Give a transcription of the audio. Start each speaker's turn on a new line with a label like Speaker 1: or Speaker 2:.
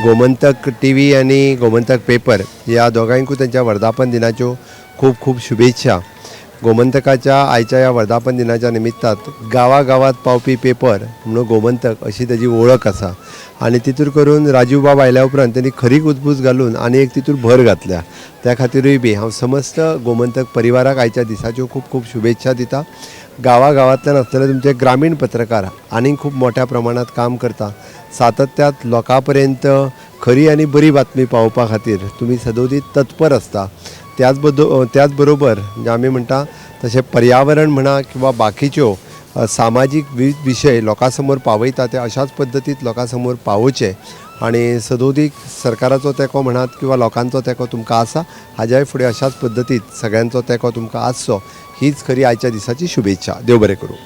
Speaker 1: Gomantak TV आणि Gomantak paper या दोघांकूय त्यांच्या वर्धापन दिनाच्यो खूप खूप शुभेच्छा. गोमंतकाच्या आयच्या या वर्धापन दिनाच्या निमित्तात गावागावात पावपी पेपर म्हणून गोमंतक अशी त्याची ओळख आसा आणि तितूर करून राजीव बाब आयल्या उपरांत त्यांनी खरीक उजबूज घालून आणि एक तितूर भर घातल्या. त्या खातीरूय बी हांव समस्त गोमंतक परिवाराक आयच्या दिसाच्यो खूप खूप शुभेच्छा दिता. गावागावांतल्यान आसलेले तुमचे ग्रामीण पत्रकार आनीक खूब मोठ्या प्रमाणात काम करता. सातत्यात लोकांपर्यंत खरी आणि बरी बातमी पावोवपा खातीर तुमी सदोदीत तत्पर आसता. त्याच बरोबर आमी म्हणटा तशें पर्यावरण म्हणा किंवा बाकीच्यो सामाजीक विविध विशय लोकां समोर पावयता ते अशाच पद्दतीत लोकां समोर पावोवचे आणि सदोदीक सरकाराचो तेंको म्हणात किंवा लोकांचो तेंको तुमकां आसा. हाज्याय फुडें अशाच पद्दतीत सगळ्यांचो तेंको तुमकां आसचो हीच खरी आयच्या दिसाची शुभेच्छा. देव बरें करूं.